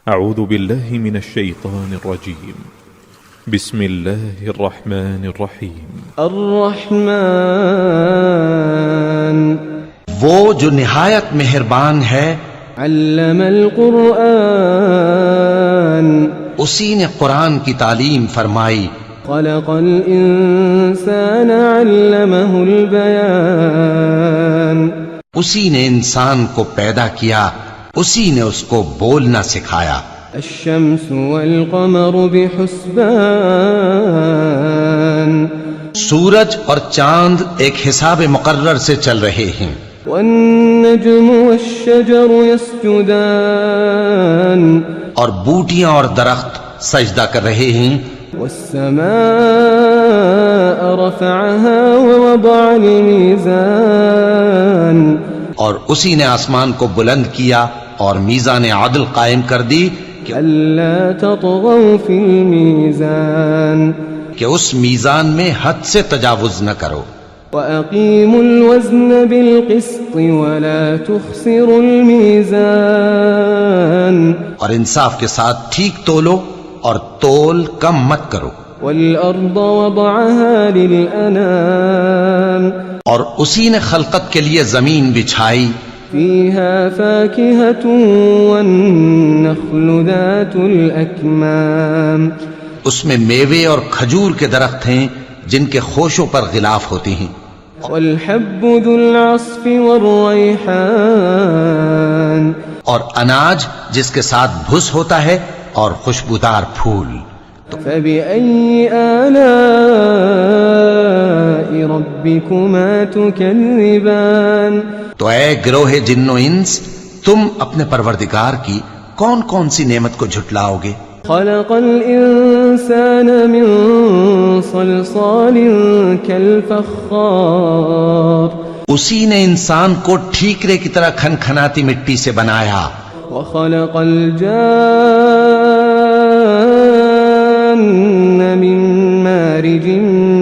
أعوذ بالله من الشيطان الرجيم. بسم الله الرحمن الرحيم. الرحمن وہ جو نہایت مہربان ہے. علم القرآن اسی نے قرآن کی تعلیم فرمائی. خلق الانسان علمہ البیان اسی نے انسان کو پیدا کیا، اسی نے اس کو بولنا سکھایا. الشمس والقمر بحسبان سورج اور چاند ایک حساب مقرر سے چل رہے ہیں. والنجم والشجر يسجدان اور بوٹیاں اور درخت سجدہ کر رہے ہیں. والسماء رفعها ووضع الميزان اور اسی نے آسمان کو بلند کیا اور میزان عدل قائم کر دی ألا تطغوا في الميزان کہ اس میزان میں حد سے تجاوز نہ کرو. وأقيموا الوزن بالقسط ولا تخسروا الميزان اور انصاف کے ساتھ ٹھیک تولو اور تول کم مت کرو. والأرض وضعها للأنام اور اسی نے خلقت کے لیے زمین بچھائی. فيها فاكهة والنخل ذات الأكمام اس میں میوے اور کھجور کے درخت ہیں جن کے خوشوں پر غلاف ہوتی ہیں. والحب ذو العصف والريحان اور اناج جس کے ساتھ بھس ہوتا ہے اور خوشبودار پھول. فبأي آلاء ربكما تكذبان تو اے گروہ جن و انس، تم اپنے پروردگار کی کون کون سی نعمت کو جھٹلاؤ گے؟ خلق الإنسان من صلصال كالفخار اسی نے انسان کو ٹھیکرے کی طرح کھنکھناتی مٹی سے بنایا. وخلق الجان من مارج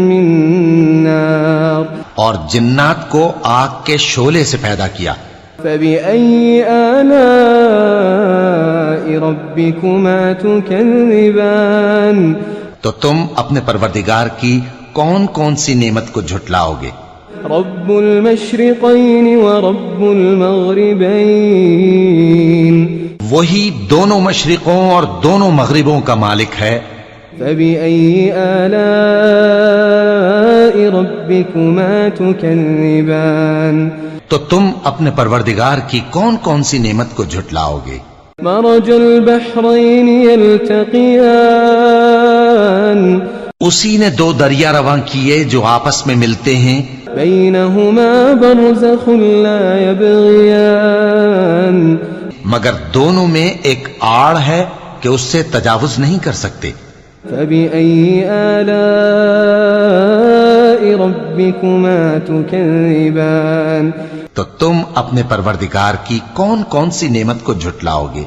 من نار اور جنات کو آگ کے شعلے سے پیدا کیا. فبأي آلاء ربكما تكذبان تو تم اپنے پروردگار کی کون کون سی نعمت کو جھٹلاؤ گے؟ رب المشرقين ورب المغربين وہی دونوں مشرقوں اور دونوں مغربوں کا مالک ہے. فبأي آلاء ربكما تكذبان تو تم اپنے پروردگار کی کون کون سی نعمت کو جھٹلاؤ گے؟ مرج البحرين يلتقيان اسی نے دو دریا رواں کیے جو آپس میں ملتے ہیں. بينهما برزخ لا يبغيان مگر دونوں میں ایک آڑ ہے کہ اس سے تجاوز نہیں کر سکتے. فبأي آلاء ربكما تكذبان تو تم اپنے پروردگار کی کون کون سی نعمت کو جھٹلاؤ گے؟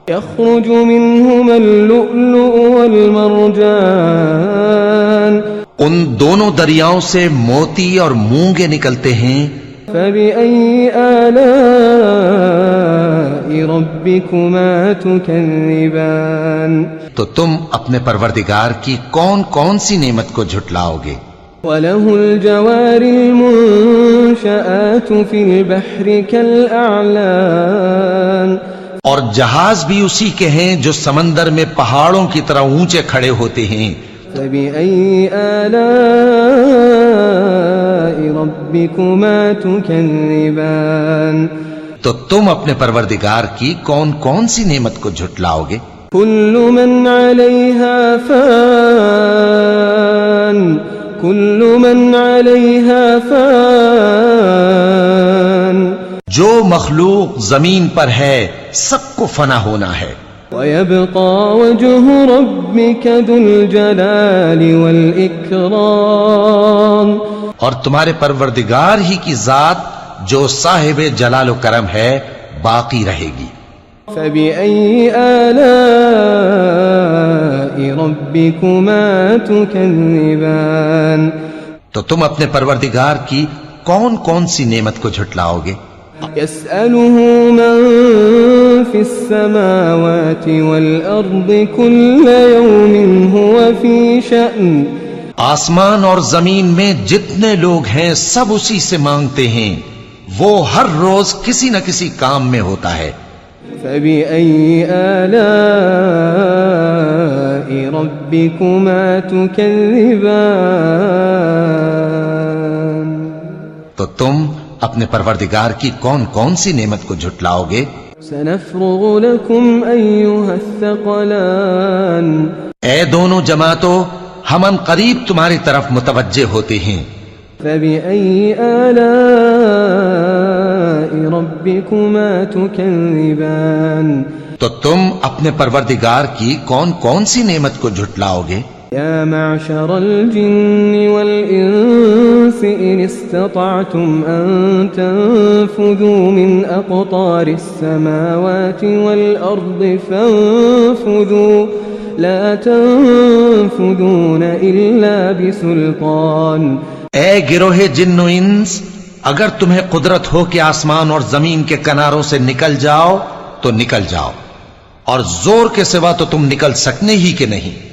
يخرج منهما اللؤلؤ والمرجان ان دونوں دریاؤں سے موتی اور مونگے نکلتے ہیں. فبأي آلاء ربكما تكذبان تو تم اپنے پروردگار کی کون کون سی نعمت کو جھٹلاؤ گے؟ وله الجوار المنشآت في البحر كالأعلام اور جہاز بھی اسی کے ہیں جو سمندر میں پہاڑوں کی طرح اونچے کھڑے ہوتے ہیں. فبأي آلاء ربكما تكذبان تو تم اپنے پروردگار کی کون کون سی نعمت کو جھٹلاؤ گے؟ كل من عليها فان كل من عليها فان جو مخلوق زمین پر ہے سب کو فنا ہونا ہے. ويبقى وجه ربك ذو الجلال والإكرام اور تمہارے پروردگار ہی کی ذات جو صاحب جلال و کرم ہے باقی رہے گی. فبأي آلاء ربكما تكذبان تو تم اپنے پروردگار کی کون کون سی نعمت کو جھٹلاؤ گے؟ يسأله من في السماوات والأرض كل يوم هو في شأن آسمان اور زمین میں جتنے لوگ ہیں سب اسی سے مانگتے ہیں، وہ ہر روز کسی نہ کسی کام میں ہوتا ہے۔ فبأي آلاء ربكما تكذبان تو تم اپنے پروردگار کی کون کون سی نعمت کو جھٹلاؤ گے؟ سنفرغ لكم أيها الثقلان اے دونوں جماعتوں، ہم ان قریب تمہاری طرف متوجہ ہوتے ہیں۔ فبأي آلاء ربكما تكذبان تو تم اپنے پروردگار کی کون کون سی نعمت کو جھٹلاؤ گے؟ يا معشر الجن والإنس إن استطعتم أن تنفذوا من أقطار السماوات والأرض فانفذوا لا تنفذون إلا بسلطان۔ اے گروہ جن و انس، اگر تمہیں قدرت ہو کہ آسمان اور زمین کے کناروں سے نکل جاؤ تو نکل جاؤ، اور زور کے سوا تو تم نکل سکنے ہی کہ نہیں۔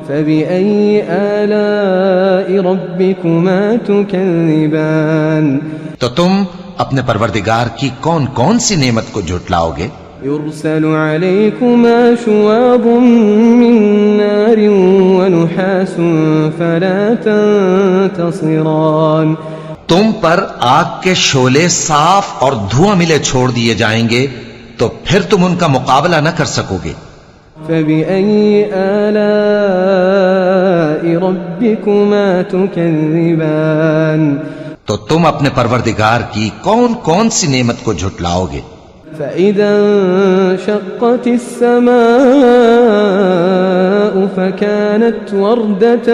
فبأي آلاء ربكما تكذبان تو تم اپنے پروردگار کی کون کون سی نعمت کو جھٹلاؤ گے؟ يرسل عليكما شواظ من نار ونحاس فلا تنتصران۔ تم پر آگ کے شعلے صاف اور دھواں ملے چھوڑ دیے جائیں گے تو پھر تم ان کا مقابلہ نہ کر سکو گے۔ فبأي آلاء ربكما تكذبان۔ تو تم اپنے پروردگار کی کون کون سی نعمت کو جھٹلاؤ گے؟ فإذا انشقت السماء فكانت وردة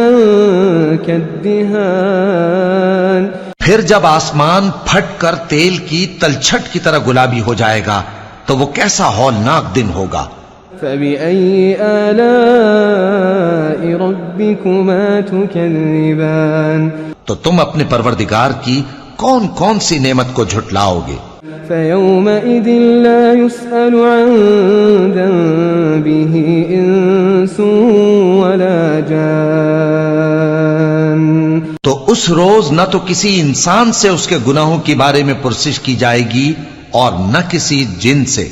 كالدهان۔ پھر جب آسمان پھٹ کر تیل کی تلچھٹ کی طرح گلابی ہو جائے گا تو وہ کیسا ہولناک دن ہوگا۔ فبأي آلاء ربكما تكذبان۔ تو تم اپنے پروردگار کی کون کون سی نعمت کو جھٹلاؤ گے؟ فيومئذ لا يسأل عن ذنبه إنس ولا جان۔ تو اس روز نہ تو کسی انسان سے اس کے گناہوں کے بارے میں پرسش کی جائے گی اور نہ کسی جن سے۔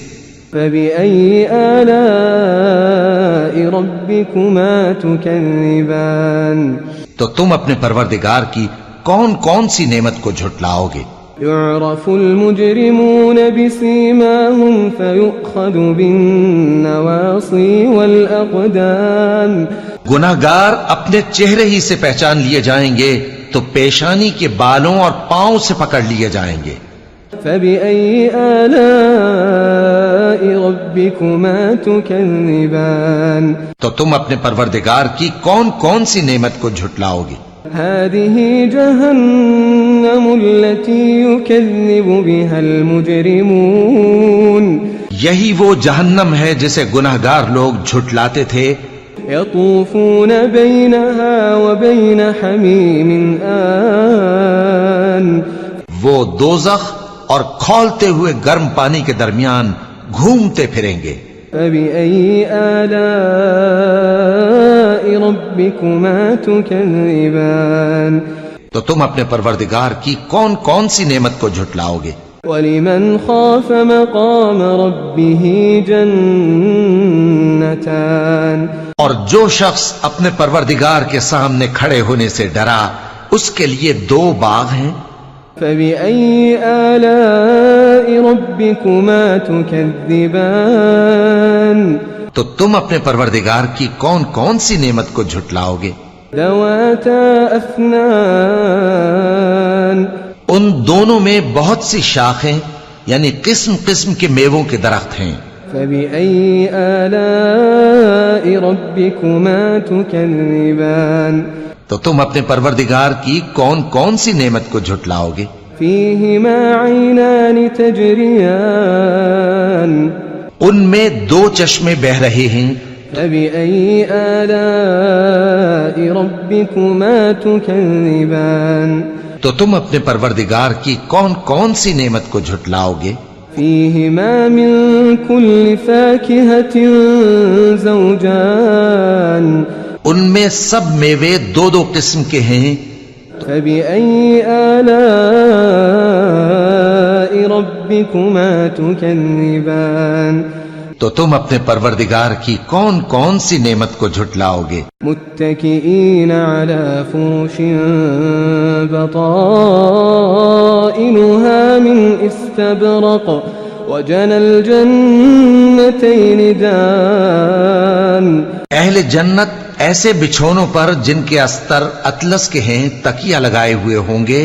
فبأي آلاء ربكما تكذبان۔ تو تم اپنے پروردگار کی کون کون سی نعمت کو جھٹلاؤ گے؟ يعرف المجرمون بسيماهم فيؤخذ بالنواصي والأقدام۔ گناہگار اپنے چہرے ہی سے پہچان لیے جائیں گے تو پیشانی کے بالوں اور پاؤں سے پکڑ لیے جائیں گے۔ فبأي آلاء ربكما تكذبان۔ تو تم اپنے پروردگار کی کون کون سی نعمت کو جھٹلاؤ گے؟ هذه جهنم التي يكذب بها المجرمون۔ یہی وہ جہنم ہے جسے گناہگار لوگ جھٹلاتے تھے۔ يطوفون بينها وبين حميم آن۔ وہ دوزخ اور کھولتے ہوئے گرم پانی کے درمیان گھومتے پھریں گے۔ فبأي آلاء ربكما تكذبان۔ تو تم اپنے پروردگار کی کون کون سی نعمت کو جھٹلاؤ گے؟ ولمن خاف مقام ربه جنتان۔ اور جو شخص اپنے پروردگار کے سامنے کھڑے ہونے سے ڈرا اس کے لیے دو باغ ہیں۔ فبأي آلاء ربكما تكذبان۔ تو تم اپنے پروردگار کی کون کون سی نعمت کو جھٹلاؤ گے؟ ذواتا أفنان۔ ان دونوں میں بہت سی شاخیں یعنی قسم قسم کے میووں کے درخت ہیں۔ فبأي آلاء ربكما تكذبان۔ تو تم اپنے پروردگار کی کون کون سی نعمت کو جھٹلاؤ گے؟ فيهما عينان تجريان۔ ان میں دو چشمے بہ رہے ہیں۔ فبأي آلاء ربكما تكذبان۔ تو تم اپنے پروردگار کی کون کون سی نعمت کو جھٹلاؤ گے؟ فيهما من كل فاكهة زوجان ان میں سب میوے دو دو قسم کے ہیں، فبأي آلاء ربكما تكذبان تو تم اپنے پروردگار کی کون کون سی نعمت کو جھٹلاؤ گے؟ متكئين على فرش بطائنها من استبرق وجنى الجنتين دان اہل جنت ایسے بچھونوں پر جن کے استر اطلس کے ہیں تکیہ لگائے ہوئے ہوں گے،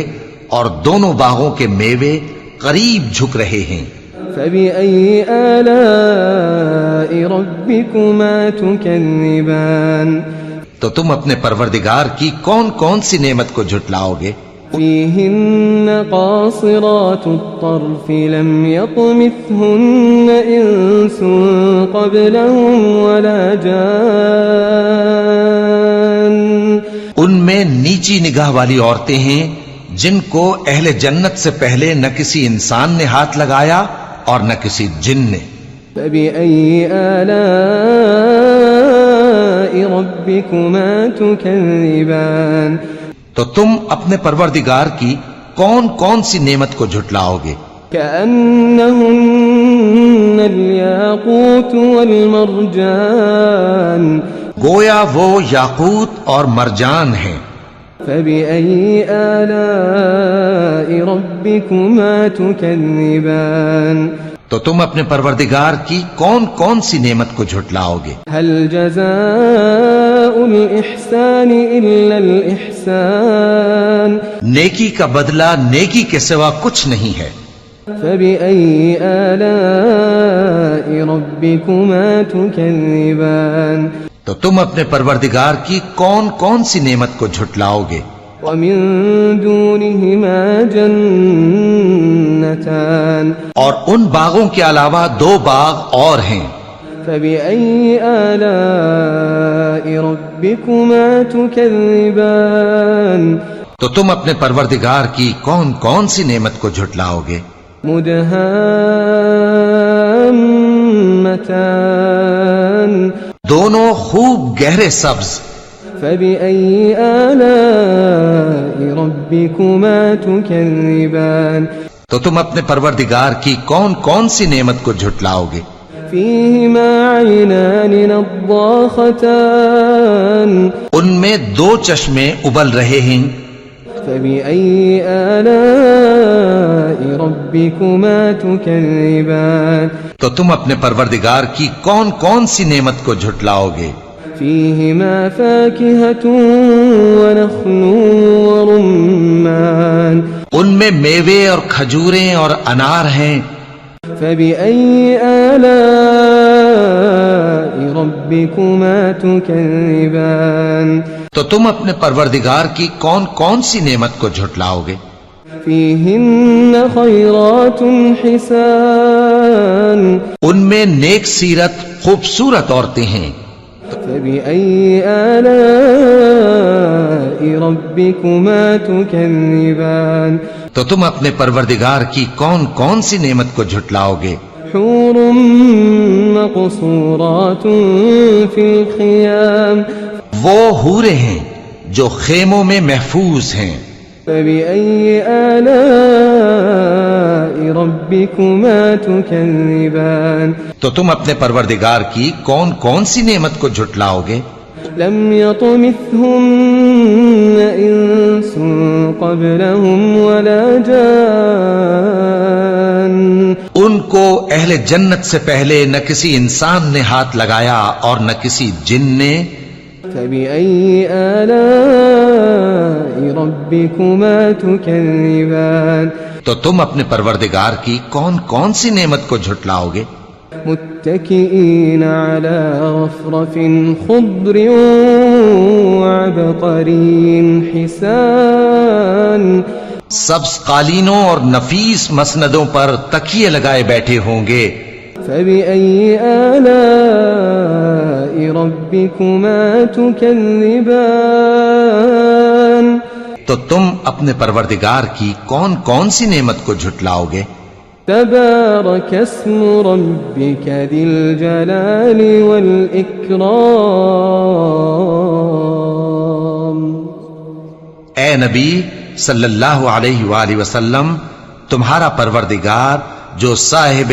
اور دونوں باغوں کے میوے قریب جھک رہے ہیں۔ فبأي آلاء ربكما تكذبان تو تم اپنے پروردگار کی کون کون سی نعمت کو جھٹلاؤ گے؟ فيهن قاصرات الطرف لم يطمثهن إنس قبلهم ولا جان ان میں نیچی نگاہ والی عورتیں ہیں جن کو اہل جنت سے پہلے نہ کسی انسان نے ہاتھ لگایا اور نہ کسی جن نے۔ فبأي آلاء ربكما تكذبان تو تم اپنے پروردگار کی کون کون سی نعمت کو جھٹلاؤ گے؟ كأنهن الياقوت والمرجان گویا وہ یاقوت اور مرجان ہیں۔ فبأي آلاء ربكما تكذبان تو تم اپنے پروردگار کی کون کون سی نعمت کو جھٹلاؤ گے؟ هل جزاء الإحسان إلا الإحسان نیکی کا بدلہ نیکی کے سوا کچھ نہیں ہے۔ فبأي آلاء ربكما تكذبان تو تم اپنے پروردگار کی کون کون سی نعمت کو جھٹلاؤ گے؟ ومن دونهما جنتان اور ان باغوں کے علاوہ دو باغ اور ہیں۔ فبأي آلاء ربكما تكذبان تو تم اپنے پروردگار کی کون کون سی نعمت کو جھٹلاؤ گے؟ مدهامتان دونوں خوب گہرے سبز۔ فبأي آلاء ربكما تكذبان تو تم اپنے پروردگار کی کون کون سی نعمت کو جھٹلاؤ گے؟ فيهما عينان نضاختان ان میں دو چشمے ابل رہے ہیں۔ فبأي آلاء ربكما تكذبان تو تم اپنے پروردگار کی کون کون سی نعمت کو جھٹلاؤ گے؟ فيهما فاكهة ونخل ورمان ان میں میوے اور کھجوریں اور انار ہیں۔ فبأي آلاء ربكما تكذبان تو تم اپنے پروردگار کی کون کون سی نعمت کو جھٹلاؤ گے؟ فيهن خيرات حسان ان میں نیک سیرت خوبصورت عورتیں ہیں۔ فبأي آلاء ربكما تكذبان تو تم اپنے پروردگار کی کون کون سی نعمت کو جھٹلاؤ گے؟ حور مقصورات في الخيام وہ حوریں ہیں جو خیموں میں محفوظ ہیں۔ فبأي آلاء ربكما تكذبان تو تم اپنے پروردگار کی کون کون سی نعمت کو جھٹلاؤ گے؟ لم يطمثهن إنس قبلهم ولا جان ان کو اہل جنت سے پہلے نہ کسی انسان نے ہاتھ لگایا اور نہ کسی جن نے۔ فبأي آلاء ربكما تكذبان تو تم اپنے پروردگار کی کون کون سی نعمت کو جھٹلاؤ گے؟ متكئين على رفرف خضر وعبقري حسان سبز قالینوں اور نفیس مسندوں پر تکیے لگائے بیٹھے ہوں گے۔ فبأي آلاء ربكما تكذبان تو تم اپنے پروردگار کی کون کون سی نعمت کو جھٹلاؤ گے؟ تبارك اسم ربك ذي الجلال والإكرام. اے نبی صلی اللہ علیہ وآلہ وسلم، تمہارا پروردگار جو صاحب